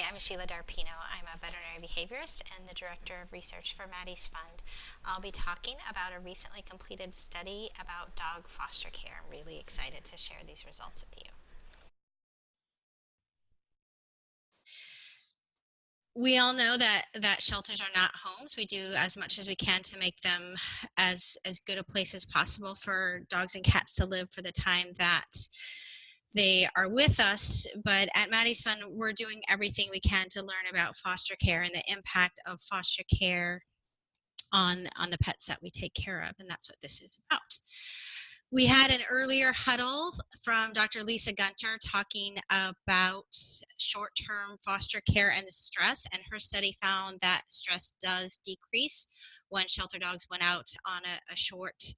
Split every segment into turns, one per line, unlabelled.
I'm Sheila D'Arpino. I'm a veterinary behaviorist and the director of research for Maddie's Fund. I'll be talking about a recently completed study about dog foster care. I'm really excited to share these results with you. We all know that shelters are not homes. We do as much as we can to make them as good a place as possible for dogs and cats to live for the time that they are with us. But at Maddie's Fund, we're doing everything we can to learn about foster care and the impact of foster care on the pets that we take care of, and that's what this is about. We had an earlier huddle from Dr. Lisa Gunter talking about short-term foster care and stress, and her study found that stress does decrease when shelter dogs went out on a short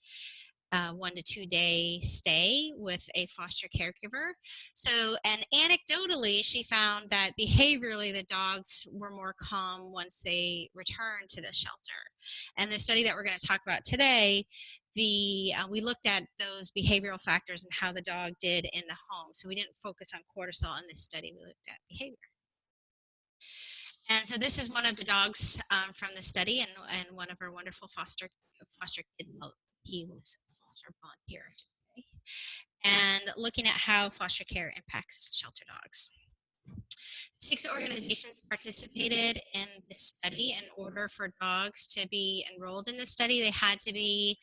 1 to 2 day stay with a foster caregiver. So, and anecdotally, she found that behaviorally the dogs were more calm once they returned to the shelter. And the study that we're going to talk about today, we looked at those behavioral factors and how the dog did in the home. So we didn't focus on cortisol in this study, we looked at behavior. And so this is one of the dogs from the study, and one of our wonderful foster kids. Well, he was a foster volunteer, I should say. And looking at how foster care impacts shelter dogs. 6 organizations participated in this study. In order for dogs to be enrolled in the study, they had to be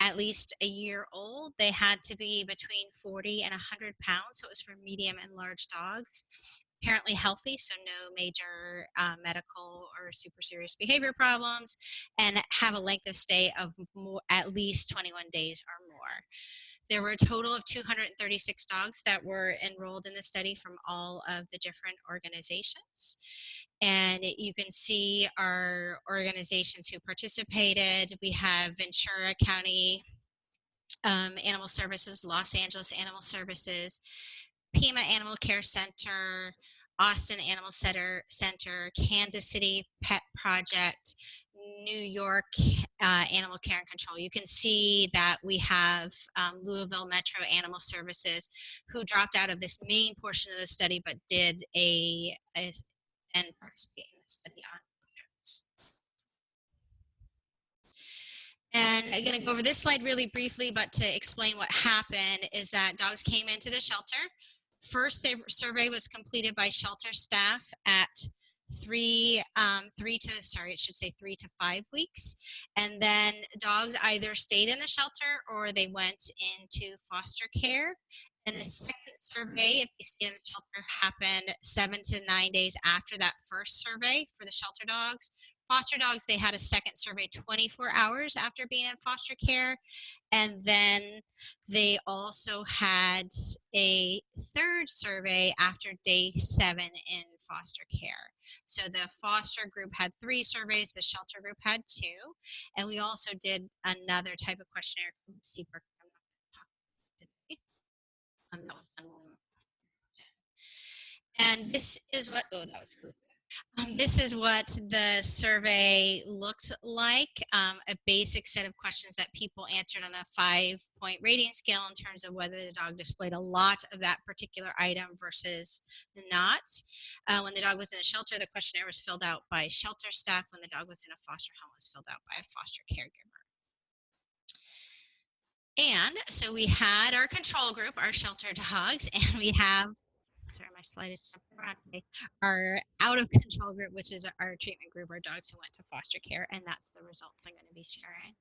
at least a year old. They had to be between 40 and 100 pounds, so it was for medium and large dogs. Apparently healthy, so no major medical or super serious behavior problems, and have a length of stay of at least 21 days or more. There were a total of 236 dogs that were enrolled in the study from all of the different organizations. And you can see our organizations who participated. We have Ventura County Animal Services, Los Angeles Animal Services, Pima Animal Care Center, Austin Animal Center, Kansas City Pet Project, New York Animal Care and Control. You can see that we have Louisville Metro Animal Services, who dropped out of this main portion of the study but did and participate in the study on trips. And I'm going to go over this slide really briefly, but to explain what happened is that dogs came into the shelter. First, the survey was completed by shelter staff at 3 to 5 weeks, and then dogs either stayed in the shelter or they went into foster care. And the second survey, if you stay in the shelter, happened 7 to 9 days after that first survey for the shelter dogs. Foster dogs, they had a second survey 24 hours after being in foster care. And then they also had a third survey after day 7 in foster care. So the foster group had 3 surveys, the shelter group had 2. And we also did another type of questionnaire called CPER. And this is what, oh, that was really good. This is what the survey looked like, a basic set of questions that people answered on a 5-point rating scale in terms of whether the dog displayed a lot of that particular item versus not. When the dog was in the shelter, the questionnaire was filled out by shelter staff. When the dog was in a foster home, it was filled out by a foster caregiver. And so we had our control group, our shelter dogs, and we have, sorry, my slide is jumping around today, our out of control group, which is our treatment group, our dogs who went to foster care, and that's the results I'm going to be sharing.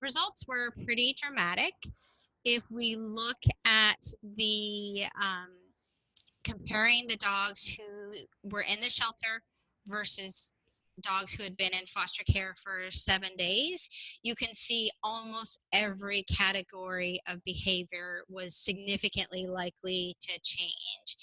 Results were pretty dramatic. If we look at the comparing the dogs who were in the shelter versus dogs who had been in foster care for 7 days, you can see almost every category of behavior was significantly likely to change,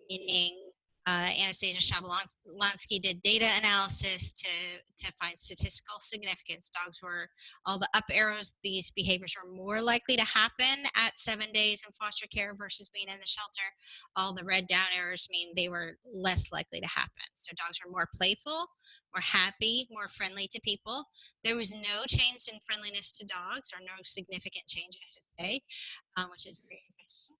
meaning Anastasia Shabalonsky did data analysis to find statistical significance. Dogs were, all the up arrows, these behaviors were more likely to happen at 7 days in foster care versus being in the shelter. All the red down arrows mean they were less likely to happen. So dogs were more playful, more happy, more friendly to people. There was no change in friendliness to dogs, or no significant change, I should say, which is very interesting.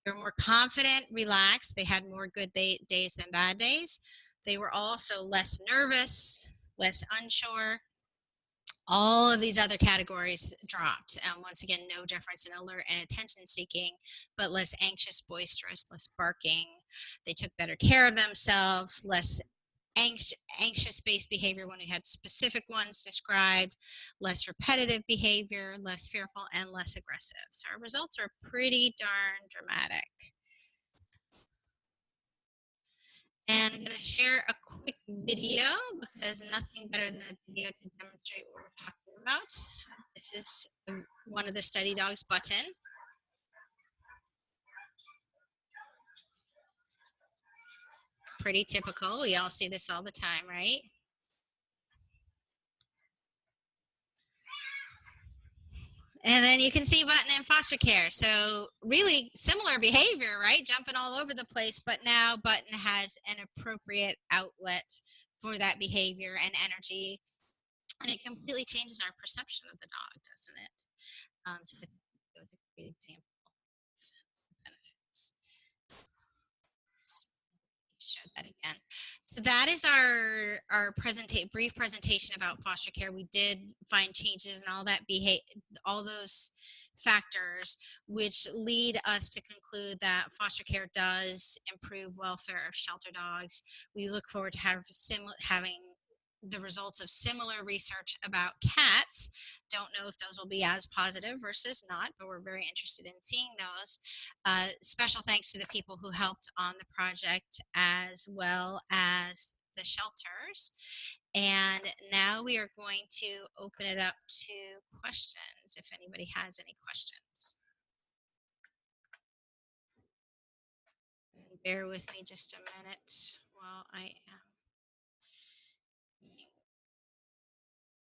They were more confident, relaxed. They had more good days than bad days. They were also less nervous, less unsure. All of these other categories dropped. Once again, no difference in alert and attention seeking, but less anxious, boisterous, less barking. They took better care of themselves, less anxious based behavior when we had specific ones described, less repetitive behavior, less fearful, and less aggressive. So our results are pretty darn dramatic. And I'm going to share a quick video because nothing better than a video to demonstrate what we're talking about. This is one of the study dogs, Button. Pretty typical. We all see this all the time, right? And then you can see Button in foster care. So really similar behavior, right? Jumping all over the place, but now Button has an appropriate outlet for that behavior and energy. And it completely changes our perception of the dog, doesn't it? So I think it was a great example of benefits. Show that again. So that is our brief presentation about foster care. We did find changes in all that all those factors, which lead us to conclude that foster care does improve welfare of shelter dogs. We look forward to having the results of similar research about cats. Don't know if those will be as positive versus not, but we're very interested in seeing those. Special thanks to the people who helped on the project as well as the shelters. And now we are going to open it up to questions if anybody has any questions. Bear with me just a minute.